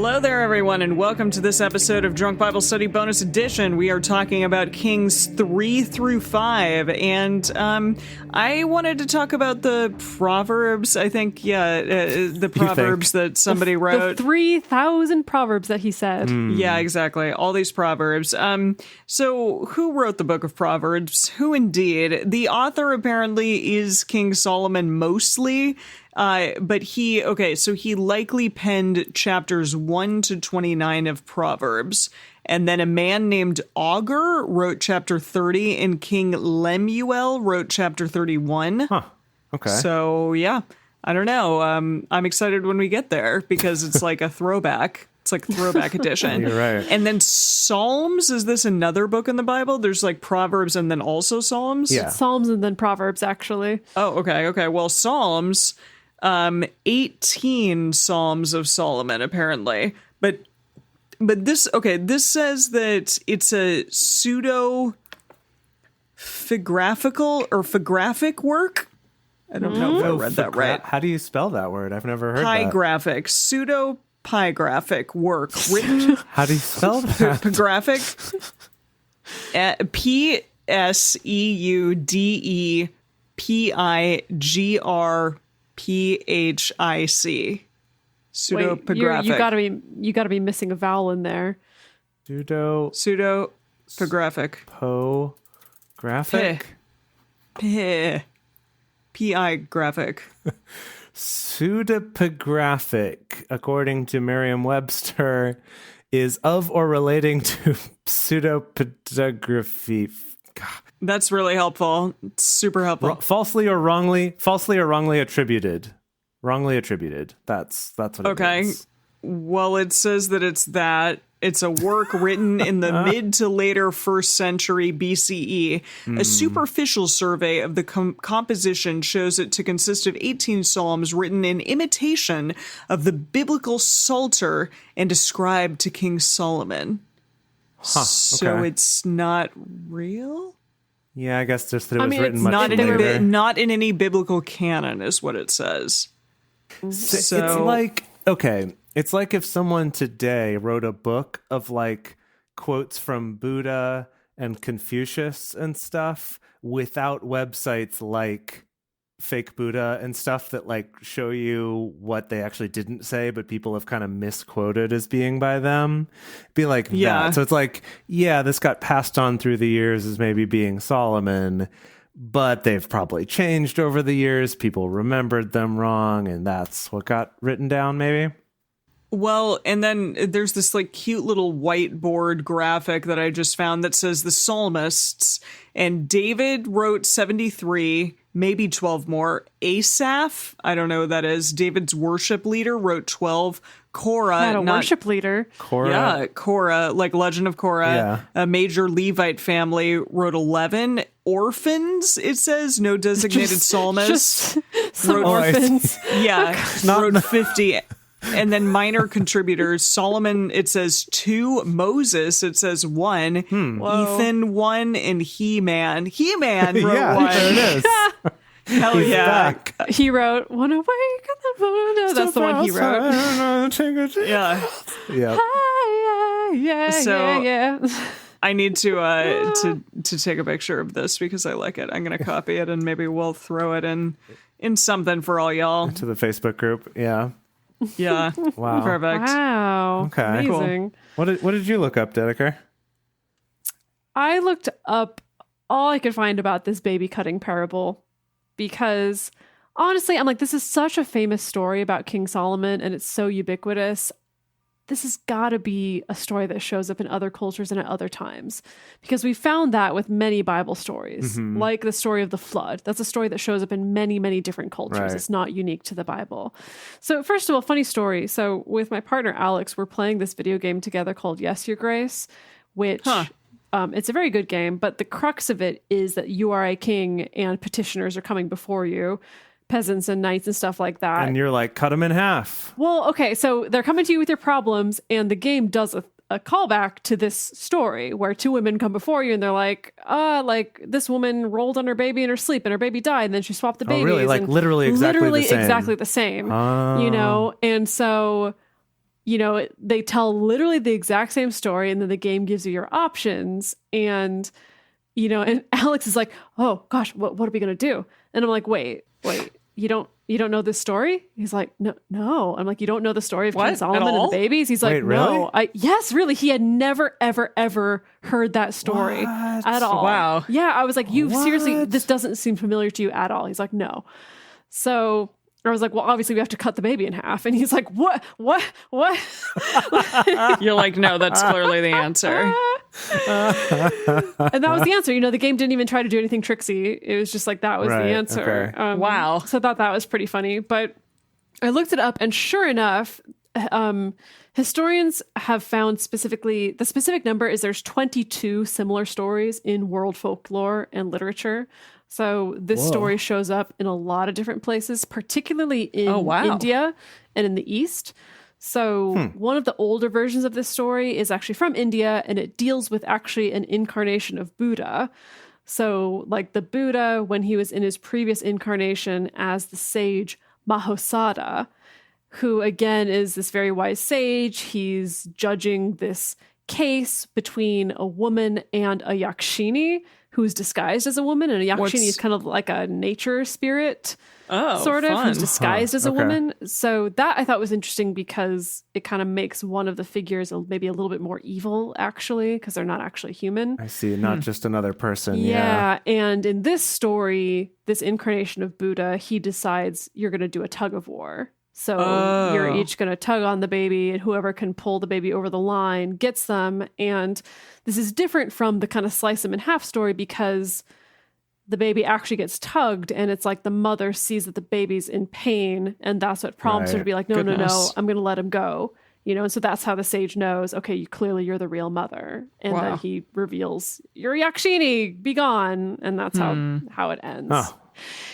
Hello there, everyone, and welcome to this episode of Drunk Bible Study Bonus Edition. We are talking about Kings 3 through 5, and I wanted to talk about the Proverbs. I think, the Proverbs that somebody wrote. The 3,000 Proverbs that he said. Yeah, exactly. All these Proverbs. So who wrote the book of Proverbs? Who indeed? The author apparently is King Solomon mostly. But he likely penned chapters 1 to 29 of Proverbs. And then a man named Augur wrote chapter 30, and King Lemuel wrote chapter 31. Huh. Okay. So, yeah, I don't know. I'm excited when we get there because it's like a throwback. It's like a throwback edition. You're right. And then Psalms, is this another book in the Bible? There's like Proverbs and then also Psalms? Yeah. Psalms and then Proverbs, actually. Oh, okay. Well, Psalms... 18 Psalms of Solomon, apparently. But this says that it's a pseudepigraphic work. I don't know if I read that right. How do you spell that word? I've never heard that. Pigraphic, pseudepigraphic work written. How do you spell that? Pigraphic. PSEUDEPIGRPHIC. Pseudepigraphic. Wait, you gotta be missing a vowel in there. Pseudepigraphic. Graphic? P-I graphic. Pseudepigraphic, according to Merriam-Webster, is of or relating to pseudepigraphy. That's really helpful. It's super helpful. Falsely or wrongly attributed. Wrongly attributed. That's what it means. Well, it says that it's a work written in the mid to later 1st century BCE. A superficial survey of the composition shows it to consist of 18 psalms written in imitation of the biblical Psalter and ascribed to King Solomon. So it's not real? Yeah, I guess just that it was written much later. Not in any biblical canon is what it says. So It's like if someone today wrote a book of like quotes from Buddha and Confucius and stuff without websites like Fake Buddha and stuff that like show you what they actually didn't say, but people have kind of misquoted as being by them. Be like that. So it's like, yeah, this got passed on through the years as maybe being Solomon, but they've probably changed over the years. People remembered them wrong, and that's what got written down, maybe. Well, and then there's this like cute little whiteboard graphic that I just found that says the psalmists, and David wrote 73, maybe 12 more. Asaph, I don't know who that is. David's worship leader wrote 12. Korah, worship leader. Yeah, Korah, like Legend of Korah. A major Levite family wrote 11. Orphans, it says, no designated psalmist. Some orphans. Wrote 50. And then minor contributors, Solomon, it says 2, Moses, it says 1, Ethan 1, and He-Man. He-Man wrote 1. There it is. Hell He's yeah. back. He wrote, "Wanna wake up the That's the one he wrote. Yeah. Yeah. I need to take a picture of this because I like it. I'm going to copy it and maybe we'll throw it in something for all y'all. To the Facebook group, yeah. Yeah. Wow. Perfect. Wow. Okay. Amazing. Cool. What did you look up, Dedeker? I looked up all I could find about this baby cutting parable because honestly, I'm like, this is such a famous story about King Solomon and it's so ubiquitous. This has got to be a story that shows up in other cultures and at other times, because we found that with many Bible stories, like the story of the flood. That's a story that shows up in many, many different cultures. Right. It's not unique to the Bible. So first of all, funny story. So with my partner, Alex, we're playing this video game together called Yes, Your Grace, which it's a very good game. But the crux of it is that you are a king and petitioners are coming before you. Peasants and knights and stuff like that. And you're like, cut them in half. Well, okay, so they're coming to you with your problems, and the game does a callback to this story where 2 women come before you and they're like this woman rolled on her baby in her sleep and her baby died, and then she swapped the babies. Oh, really? Like literally exactly the same. You know? And so they tell literally the exact same story, and then the game gives you your options. And, and Alex is like, oh gosh, what are we going to do? And I'm like, wait, you don't know this story? He's like, no. I'm like, you don't know the story of King Solomon and the babies? He's like, wait, really? no. Yes, really. He had never, ever, ever heard that story at all. Wow. Yeah. I was like, seriously, this doesn't seem familiar to you at all. He's like, no. So I was like, well, obviously we have to cut the baby in half. And he's like, what? You're like, no, that's clearly the answer. And that was the answer. The game didn't even try to do anything tricksy. It was just like, that was the answer. Okay. Wow. So I thought that was pretty funny. But I looked it up, and sure enough, historians have found specifically, the specific number is there's 22 similar stories in world folklore and literature. So this story shows up in a lot of different places, particularly in India and in the East. So one of the older versions of this story is actually from India, and it deals with actually an incarnation of Buddha. So like the Buddha, when he was in his previous incarnation as the sage Mahosada, who again is this very wise sage. He's judging this case between a woman and a yakshini who's disguised as a woman. And a yakshini is kind of like a nature spirit, sort of, fun. who's disguised as a woman. So that I thought was interesting because it kind of makes one of the figures maybe a little bit more evil, actually, because they're not actually human. I see. Not just another person. Yeah. And in this story, this incarnation of Buddha, he decides you're going to do a tug of war. So you're each going to tug on the baby, and whoever can pull the baby over the line gets them. And this is different from the kind of slice them in half story because the baby actually gets tugged, and it's like the mother sees that the baby's in pain, and that's what prompts her to be like, no, I'm going to let him go. And so that's how the sage knows, okay, you're the real mother. And then he reveals, you're Yakshini, be gone. And that's how it ends. Oh.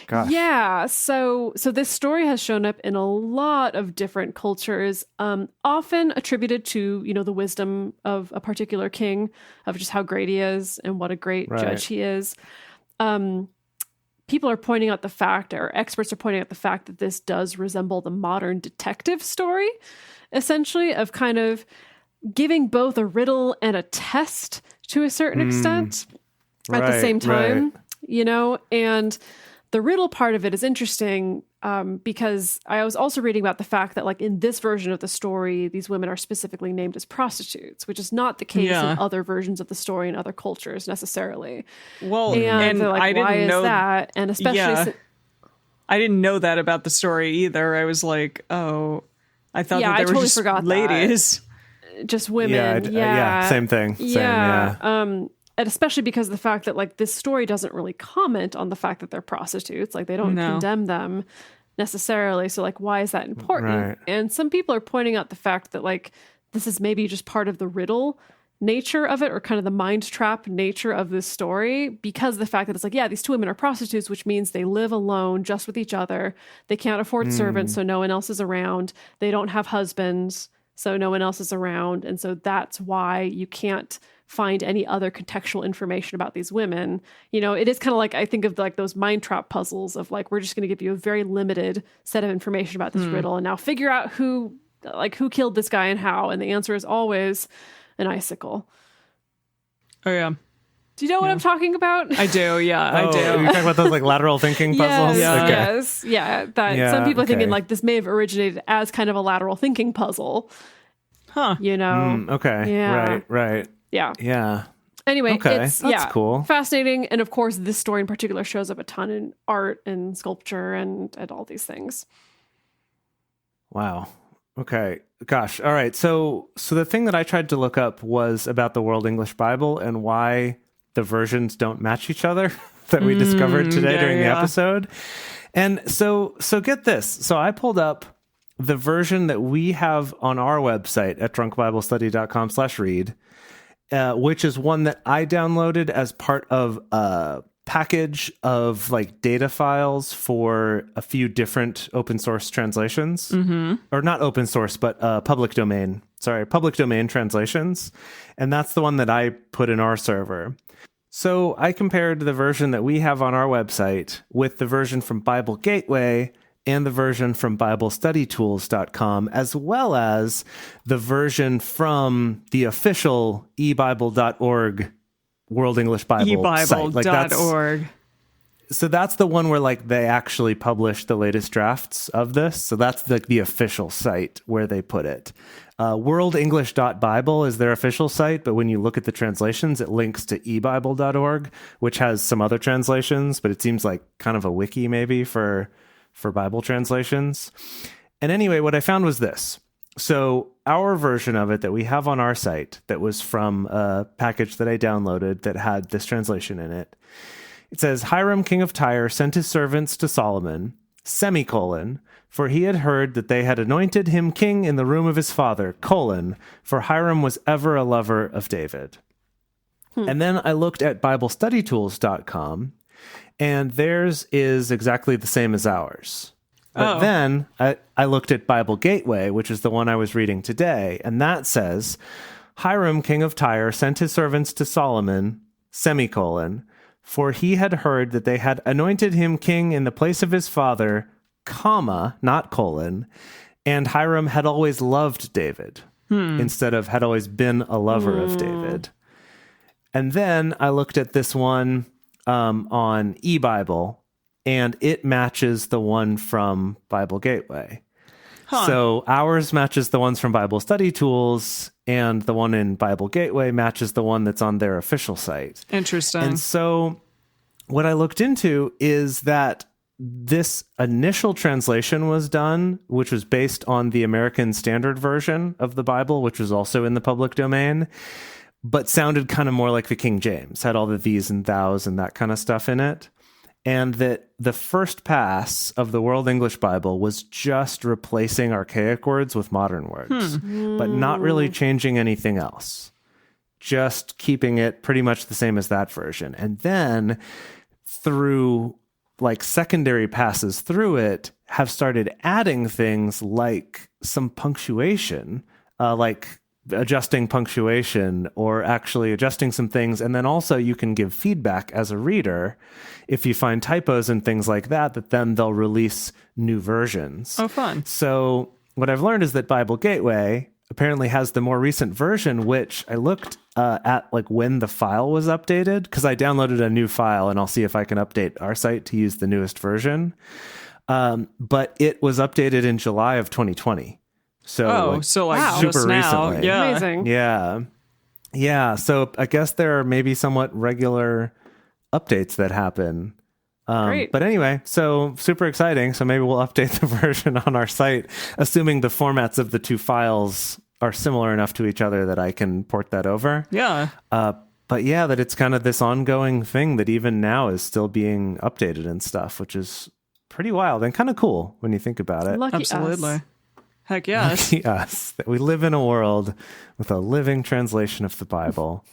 Gosh. Yeah, so this story has shown up in a lot of different cultures, often attributed to, the wisdom of a particular king, of just how great he is and what a great judge he is. People are pointing out the fact, or experts are pointing out the fact, that this does resemble the modern detective story, essentially, of kind of giving both a riddle and a test to a certain extent at the same time, and the riddle part of it is interesting because I was also reading about the fact that, like, in this version of the story, these women are specifically named as prostitutes, which is not the case in other versions of the story in other cultures necessarily. Well, and they're like, I didn't know that? And especially, I didn't know that about the story either. I was like, oh, I thought that they were totally just forgot ladies, just women. Same thing. And especially because of the fact that, like, this story doesn't really comment on the fact that they're prostitutes. Like, they don't condemn them necessarily. So, like, why is that important? Right. And some people are pointing out the fact that, like, this is maybe just part of the riddle nature of it, or kind of the mind trap nature of this story, because of the fact that it's like, yeah, these two women are prostitutes, which means they live alone just with each other. They can't afford servants, so no one else is around. They don't have husbands, so no one else is around. And so that's why you can't find any other contextual information about these women. It is kind of like, I think of like those mind trap puzzles of like, we're just going to give you a very limited set of information about this riddle, and now figure out who killed this guy and how. And the answer is always an icicle. Oh yeah. Do you know what I'm talking about? I do. Yeah, I do. You're talking about those like lateral thinking puzzles? Yes. Yeah. That some people are thinking like this may have originated as kind of a lateral thinking puzzle. Huh. Okay. Yeah. Right. Yeah. Anyway, it's that's cool. Fascinating. And of course, this story in particular shows up a ton in art and sculpture and all these things. Wow. Okay. Gosh. All right. So the thing that I tried to look up was about the World English Bible and why the versions don't match each other that we discovered today during the episode. And so get this. So I pulled up the version that we have on our website at drunkbiblestudy.com/read. Which is one that I downloaded as part of a package of like data files for a few different open source translations, or not open source, but public domain translations. And that's the one that I put in our server. So I compared the version that we have on our website with the version from Bible Gateway, and the version from BibleStudyTools.com, as well as the version from the official eBible.org World English Bible site. eBible.org. So that's the one where like they actually publish the latest drafts of this. So that's the official site where they put it. Worldenglish.bible is their official site, but when you look at the translations, it links to eBible.org, which has some other translations, but it seems like kind of a wiki maybe for Bible translations. And anyway, what I found was this. So our version of it that we have on our site that was from a package that I downloaded that had this translation in it. It says, Hiram, king of Tyre, sent his servants to Solomon, semicolon, for he had heard that they had anointed him king in the room of his father, colon, for Hiram was ever a lover of David. And then I looked at BibleStudyTools.com, and theirs is exactly the same as ours. But then I looked at Bible Gateway, which is the one I was reading today, and that says, Hiram, king of Tyre, sent his servants to Solomon, semicolon, for he had heard that they had anointed him king in the place of his father, comma, not colon, and Hiram had always loved David, instead of had always been a lover of David. And then I looked at this one on eBible, and it matches the one from Bible Gateway. So ours matches the ones from Bible Study Tools, and the one in Bible Gateway matches the one that's on their official site. Interesting. And so what I looked into is that this initial translation was done, which was based on the American Standard Version of the Bible, which was also in the public domain, but sounded kind of more like the King James, had all the these and thous and that kind of stuff in it. And that the first pass of the World English Bible was just replacing archaic words with modern words, but not really changing anything else. Just keeping it pretty much the same as that version. And then through like secondary passes through it have started adding things like some punctuation, like adjusting punctuation or actually adjusting some things. And then also you can give feedback as a reader if you find typos and things like that, that then they'll release new versions. Oh, fun. So what I've learned is that Bible Gateway apparently has the more recent version, which I looked at like when the file was updated, because I downloaded a new file and I'll see if I can update our site to use the newest version. But it was updated in July of 2020. So wow. super Just now. recently. Yeah. Amazing. Yeah. So I guess there are maybe somewhat regular updates that happen. Great. But anyway, so super exciting. So maybe we'll update the version on our site, assuming the formats of the two files are similar enough to each other that I can port that over. Yeah. But yeah, that it's kind of this ongoing thing that even now is still being updated and stuff, which is pretty wild and kind of cool when you think about it. Lucky Absolutely. us. Heck yes. Lucky us that we live in a world with a living translation of the Bible.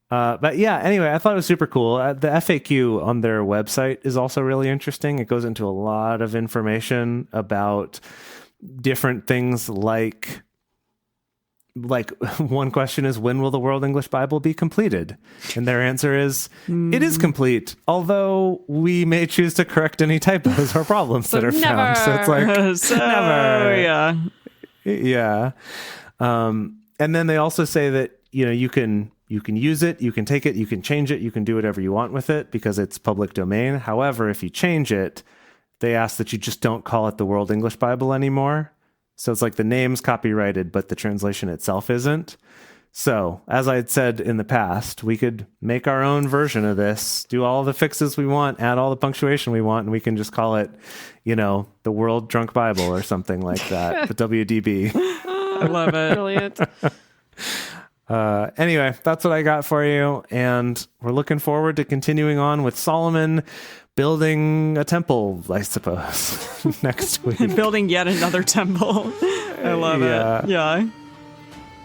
But yeah, anyway, I thought it was super cool. The FAQ on their website is also really interesting. It goes into a lot of information about different things like one question is, when will the World English Bible be completed? And their answer is, it is complete, although we may choose to correct any typos or problems that are found. So it's like, never. Yeah. Yeah. And then they also say that, you can use it, you can take it, you can change it, you can do whatever you want with it because it's public domain. However, if you change it, they ask that you just don't call it the World English Bible anymore. So it's like the name's copyrighted, but the translation itself isn't. So, as I had said in the past, we could make our own version of this, do all the fixes we want, add all the punctuation we want, and we can just call it, the World Drunk Bible or something like that, the WDB. I love it. Brilliant. Anyway, that's what I got for you. And we're looking forward to continuing on with Solomon building a temple, I suppose, next week. Building yet another temple. I love it. Yeah.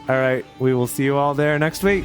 All right. We will see you all there next week.